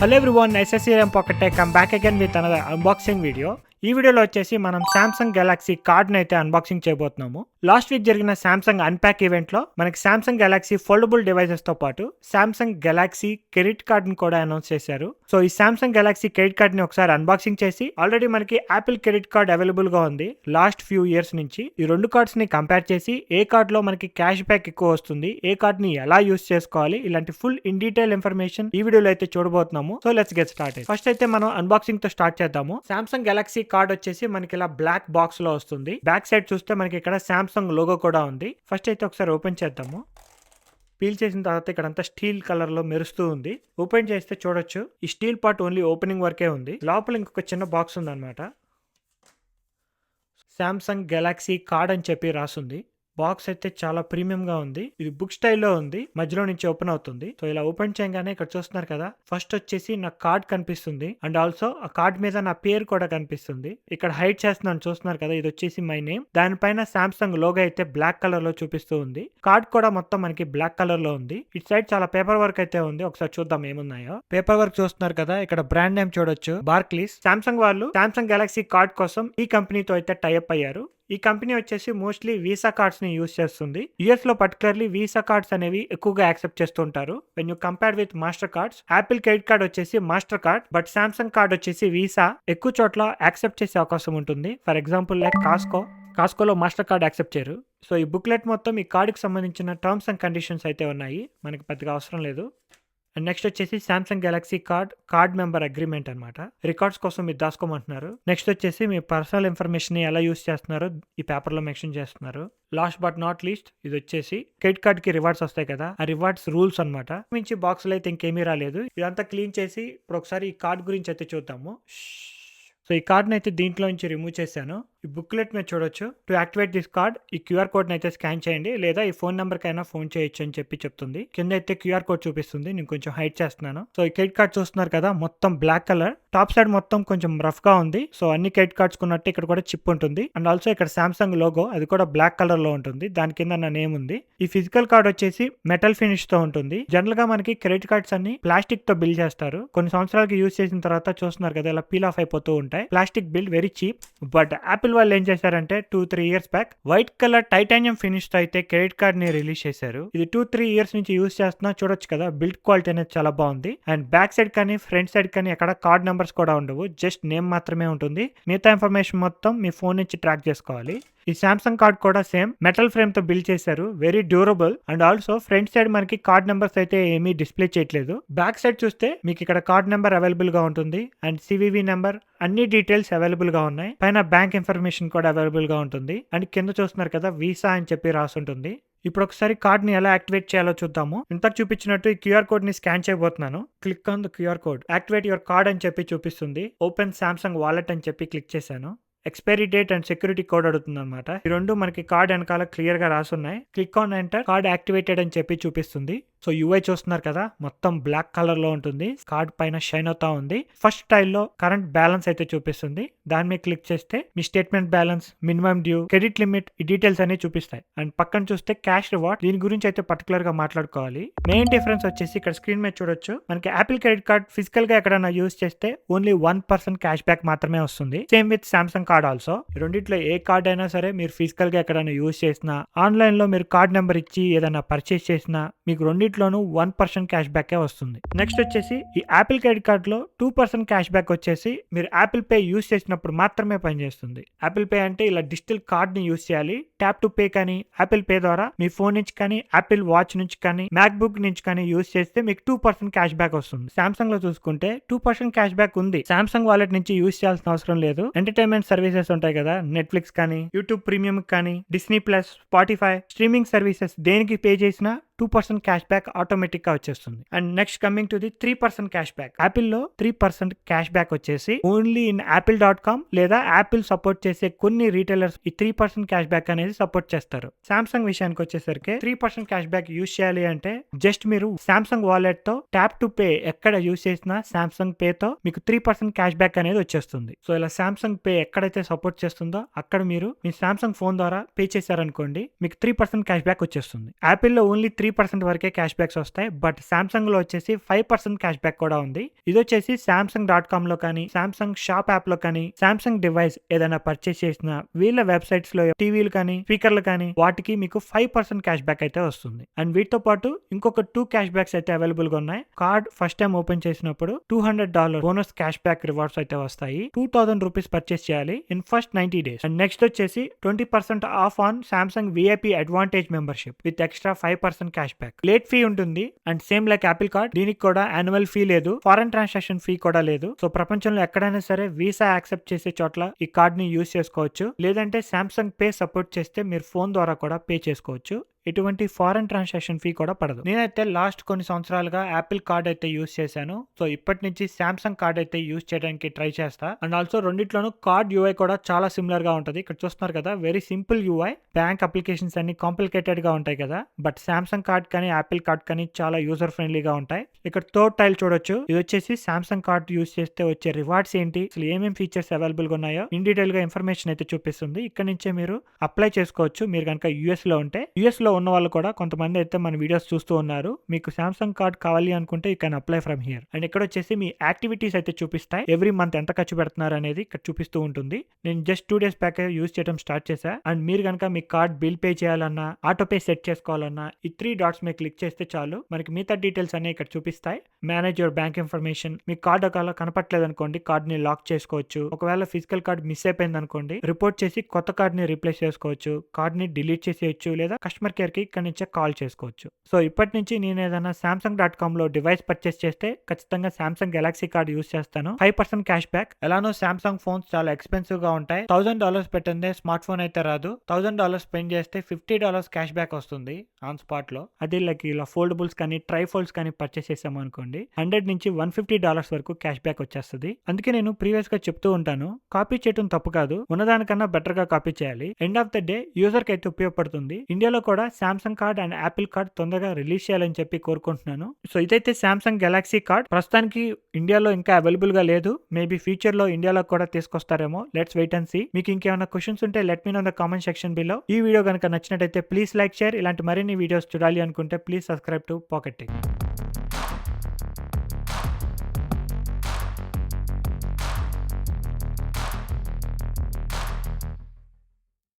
Hello everyone, SSCRM Pocket Tech. I'm back again with another unboxing video. ఈ వీడియోలో వచ్చేసి మనం సామ్సంగ్ గెలాక్సీ కార్డ్ని అయితే అన్బాక్సింగ్ చేయబోతున్నాము. లాస్ట్ వీక్ జరిగిన సామ్సంగ్ అన్ప్యాక్ ఈవెంట్లో మనకి సామ్సంగ్ గెలాక్సీ ఫోల్డబుల్ డివైసెస్తో పాటు సామ్సంగ్ గెలాక్సీ క్రెడిట్ కార్డ్ని కూడా అనౌన్స్ చేశారు. సో ఈ సామ్సంగ్ గెలాక్సీ క్రెడిట్ కార్డ్ని ఒకసారి అన్బాక్సింగ్ చేసి ఆల్రెడీ మనకి యాపిల్ క్రెడిట్ కార్డ్ అవైలబుల్గా ఉంది లాస్ట్ ఫ్యూ ఇయర్స్ నుంచి. ఈ రెండు కార్డ్స్ని కంపేర్ చేసి ఏ కార్డ్లో మనకి క్యాష్ బ్యాక్ ఎక్కువ వస్తుంది, ఏ కార్డ్ని ఎలా యూస్ చేసుకోవాలి, ఇలాంటి ఫుల్ ఇన్ డీటెయిల్ ఇన్ఫర్మేషన్ ఈ వీడియోలో అయితే చూడబోతున్నాము. So let's get start. First అయితే మనం అన్బాక్సింగ్ తో స్టార్ట్ చేద్దాము. సామ్సంగ్ గెలాక్సీ కార్డ్ వచ్చేసి మనకి ఇలా బ్లాక్ బాక్స్ లో వస్తుంది. బ్యాక్ సైడ్ చూస్తే మనకి ఇక్కడ సామ్సంగ్ లోగో కూడా ఉంది. ఫస్ట్ అయితే ఒకసారి ఓపెన్ చేద్దాము. పీల్ చేసిన తర్వాత ఇక్కడంతా స్టీల్ కలర్ లో మెరుస్తూ ఉంది. ఓపెన్ చేస్తే చూడొచ్చు ఈ స్టీల్ పార్ట్ ఓన్లీ ఓపెనింగ్ వరకే ఉంది. లోపల ఇంకొక చిన్న బాక్స్ ఉంది అనమాట. సామ్సంగ్ గెలాక్సీ కార్డ్ అని చెప్పి రాసుంది. బాక్స్ అయితే చాలా ప్రీమియం గా ఉంది. ఇది బుక్ స్టైల్లో ఉంది, మధ్యలో నుంచి ఓపెన్ అవుతుంది. సో ఇలా ఓపెన్ చేయగానే ఇక్కడ చూస్తున్నారు కదా, ఫస్ట్ వచ్చేసి నా కార్డ్ కనిపిస్తుంది అండ్ ఆల్సో ఆ కార్డ్ మీద నా పేరు కూడా కనిపిస్తుంది. ఇక్కడ హైడ్ చేస్తున్నాను చూస్తున్నారు కదా, ఇది వచ్చేసి మై నేమ్. దానిపైన సామ్సంగ్ లోగో అయితే బ్లాక్ కలర్ లో చూపిస్తూ ఉంది. కార్డ్ కూడా మొత్తం మనకి బ్లాక్ కలర్ లో ఉంది. ఇటు సైడ్ చాలా పేపర్ వర్క్ అయితే ఉంది. ఒకసారి చూద్దాం ఏమున్నాయో. పేపర్ వర్క్ చూస్తున్నారు కదా, ఇక్కడ బ్రాండ్ నేమ్ చూడొచ్చు, బార్క్లీస్. సామ్సంగ్ వాళ్ళు సామ్సంగ్ గెలాక్సీ కార్డ్ కోసం ఈ కంపెనీతో అయితే టైఅప్ అయ్యారు. ఈ కంపెనీ వచ్చేసి మోస్ట్లీ వీసా కార్డ్స్ ని యూస్ చేస్తుంది. యుఎస్ లో పర్టికులర్లీ వీసా కార్డ్స్ అనేవి ఎక్కువగా యాక్సెప్ట్ చేస్తుంటారు. When you compare with master cards, Apple credit card వచ్చేసి master card, but Samsung card వచ్చేసి వీసా ఎక్కువ చోట్ల యాక్సెప్ట్ చేసే అవకాశం ఉంటుంది. ఫర్ ఎగ్జాంపుల్ లైక్ కాస్కోలో మాస్టర్ కార్డ్ యాక్సెప్ట్ చేయరు. సో ఈ బుక్లెట్ మొత్తం ఈ కార్డుకి సంబంధించిన టర్మ్స్ అండ్ కండిషన్స్ అయితే ఉన్నాయి, మనకి పెద్దగా అవసరం లేదు. అండ్ నెక్స్ట్ వచ్చేసి Samsung Galaxy card member agreement అనమాట. రికార్డ్స్ కోసం మీరు దాచుకోమంటున్నారు. నెక్స్ట్ వచ్చేసి మీ పర్సనల్ ఇన్ఫర్మేషన్ ని ఎలా యూస్ చేస్తున్నారో ఈ పేపర్ లో మెన్షన్ చేస్తున్నారు. లాస్ట్ బట్ నాట్ లీస్ట్ ఇది వచ్చేసి క్రెడిట్ కార్డ్ కి రివార్డ్స్ వస్తాయి కదా, ఆ రివార్డ్స్ రూల్స్ అనమాట. మించి బాక్స్ లో అయితే ఇంకేమీ రాలేదు. ఇదంతా క్లీన్ చేసి ఇప్పుడు ఒకసారి ఈ కార్డ్ గురించి అయితే చూద్దాము. సో ఈ కార్డ్ని అయితే దీంట్లో నుంచి రిమూవ్ చేశాను. ఈ బుక్లెట్ మీద చూడొచ్చు, టు యాక్టివేట్ దిస్ కార్డ్ ఈ క్యూఆర్ కోడ్ని అయితే స్కాన్ చేయండి, లేదా ఈ ఫోన్ నెంబర్ కైనా ఫోన్ చేయొచ్చు అని చెప్పి చెప్తుంది. కింద అయితే క్యూఆర్ కోడ్ చూపిస్తుంది, నేను కొంచెం హైడ్ చేస్తున్నాను. సో ఈ క్రెడిట్ కార్డ్ చూస్తున్నారు కదా, మొత్తం బ్లాక్ కలర్, టాప్ సైడ్ మొత్తం కొంచెం రఫ్ గా ఉంది. సో అన్ని క్రెడిట్ కార్డ్స్ కున్నట్టు ఇక్కడ కూడా చిప్ ఉంటుంది. అండ్ ఆల్సో ఇక్కడ సామ్సంగ్ లోగో అది కూడా బ్లాక్ కలర్ లో ఉంటుంది, దాని కింద నా నేమ్ ఉంది. ఈ ఫిజికల్ కార్డ్ వచ్చేసి మెటల్ ఫినిష్ తో ఉంటుంది. జనరల్ గా మనకి క్రెడిట్ కార్డ్స్ అన్ని ప్లాస్టిక్ తో బిల్డ్ చేస్తారు. కొన్ని సంవత్సరాలకి యూజ్ చేసిన తర్వాత చూస్తున్నారు కదా ఇలా పీల్ ఆఫ్ అయిపోతూ ఉంటాయి. Plastic build very cheap. But Apple వాళ్ళు ఏం చేశారంటే 2-3 years back white colour titanium finish తో అయితే క్రెడిట్ కార్డ్ ని రిలీజ్ చేశారు. ఇది 2-3 ఇయర్స్ నుంచి యూజ్ చేస్తున్నా, చూడొచ్చు కదా బిల్డ్ క్వాలిటీ అనేది చాలా బాగుంది. అండ్ బ్యాక్ సైడ్ కానీ ఫ్రంట్ సైడ్ కానీ అక్కడ కార్డ్ నెంబర్స్ కూడా ఉండవు, జస్ట్ నేమ్ మాత్రమే ఉంటుంది. మిగతా ఇన్ఫర్మేషన్ మొత్తం మీ ఫోన్ నుంచి ట్రాక్ చేసుకోవాలి. ఈ సామ్సంగ్ కార్డ్ కూడా సేమ్ మెటల్ ఫ్రేమ్ తో బిల్డ్ చేశారు, very durable. And also front side మనకి కార్డ్ నెంబర్స్ అయితే ఏమీ డిస్ప్లే చేయట్లేదు. బ్యాక్ సైడ్ చూస్తే మీకు ఇక్కడ కార్డ్ నెంబర్ అవైలబుల్ గా ఉంటుంది అండ్ సివివి నెంబర్ అన్ని డీటెయిల్స్ అవైలబుల్ గా ఉన్నాయి. పైన బ్యాంక్ ఇన్ఫర్మేషన్ కూడా అవైలబుల్ గా ఉంటుంది. అండ్ కింద చూస్తున్నారు కదా వీసా అని చెప్పి రాసుంటుంది. ఇప్పుడు ఒకసారి కార్డ్ ని ఎలా యాక్టివేట్ చేయాలో చూద్దాము. ఇంతకు చూపించినట్టు ఈ క్యూఆర్ కోడ్ ని స్కాన్ చేయబోతున్నాను. Click on the QR code, activate your card అని చెప్పి చూపిస్తుంది. ఓపెన్ సామ్సంగ్ వాలెట్ అని చెప్పి క్లిక్ చేశాను. Expiry date and security code అడుగుతుంది అనమాట. ఈ రెండు మనకి కార్డ్ వెనకాల క్లియర్ గా రాసున్నాయి. Click on enter, card activated అని చెప్పి చూపిస్తుంది. సో యూఐ చూస్తున్నారు కదా, మొత్తం బ్లాక్ కలర్ లో ఉంటుంది. కార్డ్ పైన షైన్ అవుతా ఉంది. ఫస్ట్ స్టైల్లో కరెంట్ బ్యాలెన్స్ అయితే చూపిస్తుంది. దాని మీద క్లిక్ చేస్తే మీ statement balance, minimum due, credit limit ఈ డీటెయిల్స్ అన్ని చూపిస్తాయి. అండ్ పక్కన చూస్తే క్యాష్ రివార్డ్, దీని గురించి అయితే పర్టికులర్ గా మాట్లాడుకోవాలి. మెయిన్ డిఫరెన్స్ వచ్చేసి ఇక్కడ స్క్రీన్ మీద చూడొచ్చు, మనకి యాపిల్ క్రెడిట్ కార్డ్ ఫిజికల్ గా ఎక్కడైనా యూస్ చేస్తే ఓన్లీ 1% క్యాష్ బ్యాక్ మాత్రమే వస్తుంది. Same with Samsung card also. రెండిట్లో ఏ కార్డ్ అయినా సరే మీరు ఫిజికల్ గా ఎక్కడైనా యూస్ చేసినా, ఆన్లైన్ లో మీరు కార్డ్ నెంబర్ ఇచ్చి ఏదైనా పర్చేస్ చేసినా మీకు రెండిట్లోనూ 1% క్యాష్ బ్యాక్ వస్తుంది. నెక్స్ట్ వచ్చేసి ఈ యాపిల్ క్రెడిట్ కార్డ్ లో 2% క్యాష్ బ్యాక్ వచ్చేసి మీరు యాపిల్ పే యూస్ చేసినప్పుడు మాత్రమే పనిచేస్తుంది. యాపిల్ పే అంటే ఇలా డిజిటల్ కార్డ్ ని యూస్ చేయాలి. ట్యాప్ టు పే కానీ యాపిల్ పే ద్వారా మీ ఫోన్ నుంచి కానీ యాపిల్ వాచ్ నుంచి కానీ మ్యాక్ బుక్ నుంచి కానీ యూస్ చేస్తే మీకు 2% క్యాష్ బ్యాక్ వస్తుంది. సామ్సంగ్ లో చూసుకుంటే 2% క్యాష్ బ్యాక్ ఉంది. సామ్సంగ్ వాలెట్ నుంచి యూస్ చేయాల్సిన అవసరం లేదు. ఎంటర్టైన్మెంట్ సర్వీసెస్ ఉంటాయి కదా, నెట్ఫ్లిక్స్ కానీ యూట్యూబ్ ప్రీమియం కానీ Disney plus, Spotify streaming services దేనికి పే చేసినా 2% క్యాష్ బ్యాక్ ఆటోమేటిక్ గా వచ్చేస్తుంది. And next coming to the 3% cash back. Apple లో 3% క్యాష్ బ్యాక్ వచ్చేసి ఓన్లీ ఇన్ apple.com లేదా యాపిల్ సపోర్ట్ చేసే కొన్ని రీటైలర్స్ ఈ 3% క్యాష్ బ్యాక్ అనేది సపోర్ట్ చేస్తారు. సామ్సంగ్ విషయానికి వచ్చేసరికి 3% క్యాష్ బ్యాక్ యూస్ చేయాలి అంటే జస్ట్ మీరు సామ్సంగ్ వాలెట్ తో ట్యాప్ టు పే ఎక్కడ యూస్ చేసినా సామ్సంగ్ పే తో మీకు 3% క్యాష్ బ్యాక్ అనేది వచ్చేస్తుంది. సో ఇలా సామ్సంగ్ పే ఎక్కడైతే సపోర్ట్ చేస్తుందో అక్కడ మీరు మీ సామ్సంగ్ ఫోన్ ద్వారా పే చేశారనుకోండి, మీకు 3% క్యాష్ బ్యాక్ వచ్చేస్తుంది. యాపిల్ లో ఓన్లీ 3% వరకే క్యాష్ బ్యాక్స్ వస్తాయి. బట్ సామ్సంగ్ లో వచ్చేసి 5% క్యాష్ బ్యాక్ కూడా ఉంది. ఇది వచ్చేసి samsung.com లో కానీ, సామ్సంగ్ షాప్ యాప్ లో కానీ, సామ్సంగ్ డివైస్ ఏదైనా పర్చేస్ చేసిన వీళ్ళ వెబ్సైట్స్ లో టీవీలు కానీ, స్పీకర్లు కానీ వాటికి మీకు 5% క్యాష్ బ్యాక్ అయితే వస్తుంది. అండ్ వీటితో పాటు ఇంకొక 2 క్యాష్ బ్యాక్స్ అయితే అవైలబుల్ గా ఉన్నాయి. కార్డ్ ఫస్ట్ టైం ఓపెన్ చేసినప్పుడు $200 బోనస్ క్యాష్ బ్యాక్ రివార్డ్స్ అయితే వస్తాయి. 2000 రూపీస్ పర్చేస్ చేయాలి in first 90 days. And next వచ్చేసి 20% off on Samsung VIP advantage membership with extra 5% cashback. Late fee ఉంటుంది and same like Apple card, దీనికి కూడా annual fee లేదు, foreign transaction fee కూడా లేదు. సో ప్రపంచంలో ఎక్కడైనా సరే వీసా యాక్సెప్ట్ చేసే చోట్ల ఈ కార్డ్ ని యూజ్ చేసుకోవచ్చు. లేదంటే సామ్సంగ్ పే సపోర్ట్ చేస్తే మీరు ఫోన్ ద్వారా కూడా పే చేసుకోవచ్చు. ఎటువంటి ఫారెన్ ట్రాన్సాక్షన్ ఫీ కూడా పడదు. నేనైతే లాస్ట్ కొన్ని సంవత్సరాలుగా యాపిల్ కార్డ్ అయితే యూజ్ చేశాను. సో ఇప్పటి నుంచి సామ్సంగ్ కార్డ్ అయితే యూజ్ చేయడానికి ట్రై చేస్తా. అండ్ ఆల్సో రెండిట్లోనూ కార్డ్ యూఐ కూడా చాలా సిమిలర్ గా ఉంటది. ఇక్కడ చూస్తున్నారు కదా, very simple UI. Bank applications అన్ని కాంప్లికేటెడ్ గా ఉంటాయి కదా, బట్ సామ్సంగ్ కార్డ్ కానీ యాపిల్ కార్డ్ కానీ చాలా యూజర్ ఫ్రెండ్లీగా ఉంటాయి. ఇక్కడ థర్డ్ టైల్ చూడొచ్చు. ఇది వచ్చేసి సామ్సంగ్ కార్డ్ యూజ్ చేస్తే వచ్చే రివార్డ్స్ ఏంటి, అసలు ఏమేమి ఫీచర్స్ అవైలబుల్ గా ఉన్నాయో ఇన్ డీటెయిల్ గా ఇన్ఫర్మేషన్ అయితే చూపిస్తుంది. ఇక్కడ నుంచే మీరు అప్లై చేసుకోవచ్చు. మీరు కనుక యూఎస్ లో ఉంటే, యూఎస్ లో ఉన్న వాళ్ళు కూడా కొంతమంది అయితే మన వీడియోస్ చూస్తూ ఉన్నారు. మీకు సామ్సంగ్ కార్డ్ కావాలి అనుకుంటే you can apply from here. And ఇక్కడ వచ్చేసి మీ యాక్టివిటీస్ అయితే చూపిస్తాయి. ఎవ్రీ మంత్ ఎంత ఖర్చు పెడుతున్నారు అనేది ఇక్కడ చూపిస్తూ ఉంటుంది. నేను జస్ట్ 2 days బ్యాక్ యూజ్ చేయడం స్టార్ట్ చేశా. అండ్ మీరు కనుక మీ కార్డ్ బిల్ పే చేయాలన్నా, ఆటో పే సెట్ చేసుకోవాలన్నా ఈ 3 dots మీద క్లిక్ చేస్తే చాలు, మనకి మిగతా డీటెయిల్స్ అన్ని ఇక్కడ చూపిస్తాయి. Manage your bank information. Me card ఒకవేళ కనపట్లేదు అనుకోండి, కార్డ్ ని లాక్ చేసుకోవచ్చు. ఒకవేళ ఫిజికల్ కార్డ్ మిస్ అయిపోయింది అనుకోండి, రిపోర్ట్ చేసి కొత్త కార్డ్ ని రీప్లేస్ చేసుకోవచ్చు. కార్డ్ ని డిలీట్ చేసేయచ్చు, లేదా కస్టమర్ కేర్ కి ఇక్కడ నుంచే కాల్ చేసుకోవచ్చు. సో ఇప్పటి నుంచి నేను ఏదైనా samsung.com లో డివైస్ పర్చేస్ చేస్తే ఖచ్చితంగా సామ్సంగ్ గెలాక్సీ కార్డ్ యూజ్ చేస్తాను. 5% క్యాష్ బ్యాక్. ఎలానో సామ్సంగ్ ఫోన్స్ చాలా ఎక్స్పెన్సివ్ గా ఉంటాయి. $1000 పెట్టిందే స్మార్ట్ ఫోన్ అయితే రాదు. $1000 స్పెండ్ చేస్తే $50 క్యాష్ బ్యాక్ వస్తుంది ఆన్ స్పాట్ లో. అది లైక్ ఇలా ఫోల్డబుల్స్ కానీ, ట్రైఫోల్డ్స్ కానీ పర్చేస్ చేసాము అనుకోండి, $100 నుంచి $150 వరకు క్యాష్ బ్యాక్ వచ్చేస్తుంది. అందుకే నేను ప్రీవియస్ గా చెప్తూ ఉంటాను, కాపీ చేయడం తప్పు కాదు, ఉన్నదానికన్నా బెటర్ గా కాపీ చేయాలి. End of the day user కి అయితే ఉపయోగపడుతుంది. ఇండియాలో కూడా Samsung card and Apple card తొందరగా రిలీజ్ చేయాలని చెప్పి కోరుకుంటున్నాను. సో ఇదైతే సామ్సంగ్ గెలాక్సీ కార్డ్. ప్రస్తుతానికి ఇండియాలో ఇంకా అవైలబుల్ గా లేదు. మేబీ ఫ్యూచర్ లో ఇండియాలో కూడా తీసుకొస్తారేమో. Let's wait and see. మీకు ఇంకేమైనా క్వశ్చన్స్ ఉంటే let me know in the comment section below. ఈ వీడియో కనుక నచ్చినట్టయితే ప్లీజ్ లైక్, షేర్. ఇలాంటి మరిన్ని వీడియోస్ చూడాలి అనుకుంటే please subscribe to pocket tech.